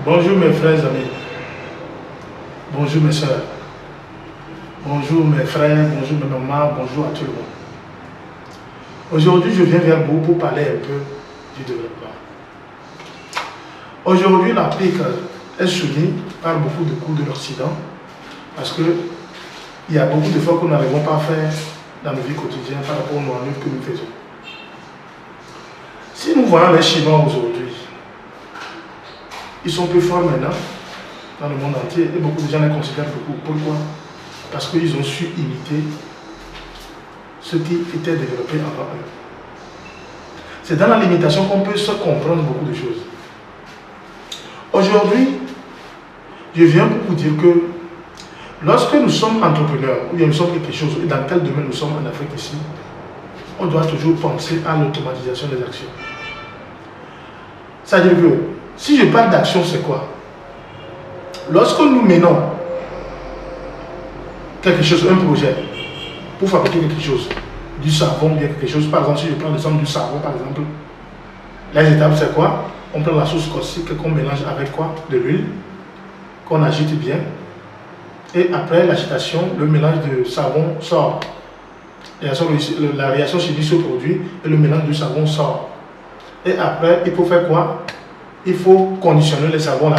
Bonjour mes frères amis, bonjour mes soeurs, bonjour mes frères, bonjour mes mamans, bonjour à tout le monde. Aujourd'hui, je viens vers vous pour parler un peu du développement. Aujourd'hui, l'Afrique est soumise par beaucoup de coups de l'Occident parce qu'il y a beaucoup de fois que nous n'arrivons pas à faire dans nos vies quotidiennes par rapport aux manœuvres que nous faisons. Si nous voyons les Chinois aujourd'hui, ils sont plus forts maintenant dans le monde entier et beaucoup de gens les considèrent beaucoup. Pourquoi? Parce qu'ils ont su imiter ce qui était développé avant eux. C'est dans la limitation qu'on peut se comprendre beaucoup de choses. Aujourd'hui, je viens pour vous dire que lorsque nous sommes entrepreneurs, ou bien nous sommes quelque chose, et dans quel domaine nous sommes en Afrique ici, on doit toujours penser à l'automatisation des actions. C'est-à-dire que, si je parle d'action, c'est quoi? Lorsque nous menons quelque chose, un projet, pour fabriquer quelque chose, du savon, bien quelque chose, par exemple, si je prends l'exemple du savon, par exemple, les étapes, c'est quoi? On prend la sauce caustique qu'on mélange avec quoi? De l'huile, qu'on agite bien, et après l'agitation, le mélange de savon sort. La réaction chimique se produit et le mélange du savon sort. Et après, il faut faire quoi? Il faut conditionner les savons là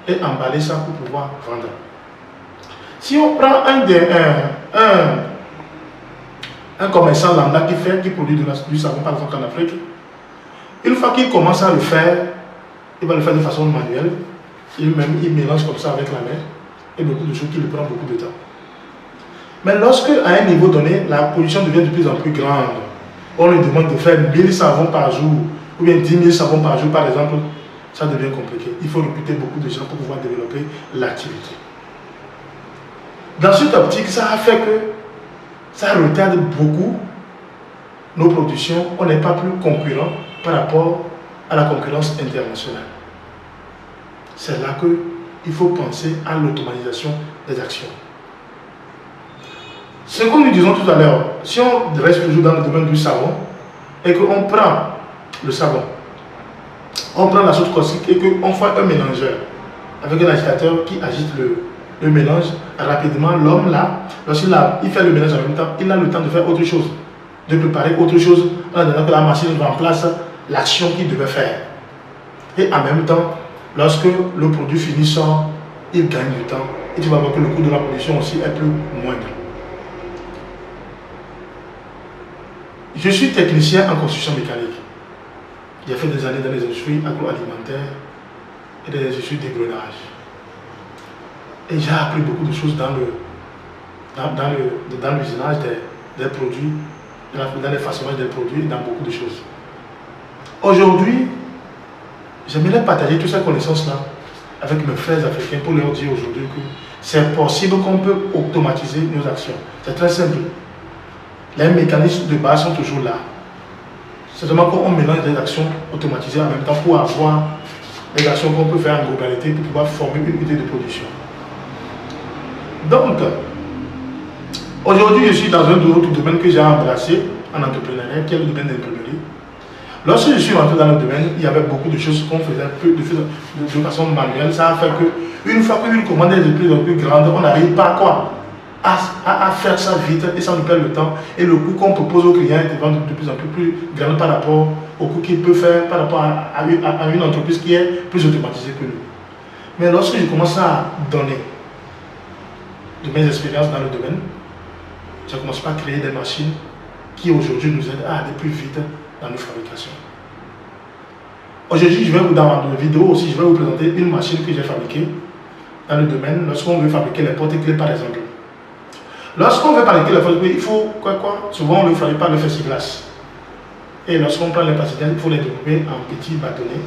et emballer ça pour pouvoir vendre. Si on prend un commerçant lambda qui produit du savon par exemple en Afrique, une fois qu'il commence à le faire, il va le faire de façon manuelle, il mélange comme ça avec la main et beaucoup de choses qui lui prennent beaucoup de temps. Mais lorsque à un niveau donné, la production devient de plus en plus grande, on lui demande de faire 1000 savons par jour ou bien 10 000 savons par jour par exemple, ça devient compliqué. Il faut recruter beaucoup de gens pour pouvoir développer l'activité. Dans cette optique, ça a fait que ça retarde beaucoup nos productions. On n'est pas plus concurrent par rapport à la concurrence internationale. C'est là qu'il faut penser à l'automatisation des actions. Ce que nous disons tout à l'heure, si on reste toujours dans le domaine du savon et qu'on prend le savon, on prend la sauce caustique et qu'on fait un mélangeur avec un agitateur qui agite le mélange rapidement, l'homme là, lorsqu'il fait le mélange en même temps, il a le temps de faire autre chose, de préparer autre chose en attendant que la machine remplace l'action qu'il devait faire. Et en même temps, lorsque le produit fini sort, il gagne du temps et tu vas voir que le coût de la production aussi est plus moindre. Je suis technicien en construction mécanique. J'ai fait des années dans les industries agroalimentaires et dans les industries d'égrenage. Et j'ai appris beaucoup de choses dans l'usinage des produits, dans le façonnage des produits, dans beaucoup de choses. Aujourd'hui, j'aimerais partager toutes ces connaissances-là avec mes frères africains pour leur dire aujourd'hui que c'est possible qu'on peut automatiser nos actions. C'est très simple. Les mécanismes de base sont toujours là. C'est seulement qu'on mélange des actions automatisées en même temps pour avoir des actions qu'on peut faire en globalité pour pouvoir former une unité de production. Donc, aujourd'hui, je suis dans un autre domaine que j'ai embrassé en entrepreneuriat, qui est le domaine de l'imprimerie. Lorsque je suis rentré dans le domaine, il y avait beaucoup de choses qu'on faisait de façon manuelle. Ça a fait qu'une fois qu'une commande est de plus en plus grande, on n'arrive pas à quoi? À faire ça vite et ça nous perd le temps. Et le coût qu'on propose aux clients est de plus en plus grand par rapport au coût qu'il peut faire par rapport à une entreprise qui est plus automatisée que nous. Mais lorsque je commence à donner de mes expériences dans le domaine, je commence à créer des machines qui aujourd'hui nous aident à aller plus vite dans nos fabrications. Aujourd'hui, dans ma vidéo aussi, je vais vous présenter une machine que j'ai fabriquée dans le domaine lorsqu'on veut fabriquer les porte-clés par exemple. Lorsqu'on veut fabriquer les porte-clés, il faut quoi? Souvent on ne fabrique pas le plexiglas. Et lorsqu'on prend les plexiglas, il faut les découper en petits bâtonnets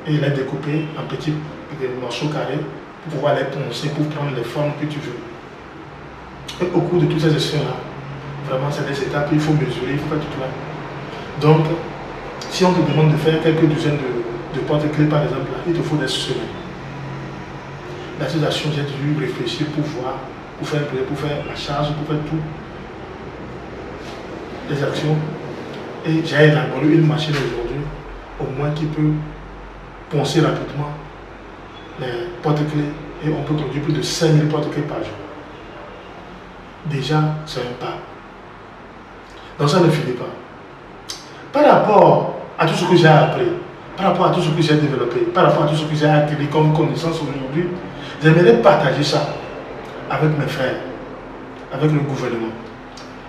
et les découper en petits morceaux carrés pour pouvoir les poncer, pour prendre les formes que tu veux. Et au cours de toutes ces actions-là, vraiment c'est des étapes, il faut mesurer, il faut faire tout cela. Donc, si on te demande de faire quelques dizaines de porte-clés par exemple, là, il te faut des semaines. Dans ces actions, j'ai dû réfléchir pour voir, pour faire la charge, pour faire tout. Les actions. Et j'ai élaboré une machine aujourd'hui, au moins qui peut poncer rapidement les porte-clés et on peut produire plus de 5000 porte-clés par jour. Déjà, c'est un pas. Donc ça ne finit pas. Par rapport à tout ce que j'ai appris, par rapport à tout ce que j'ai développé, par rapport à tout ce que j'ai acquis comme connaissance aujourd'hui, j'aimerais partager ça avec mes frères, avec le gouvernement.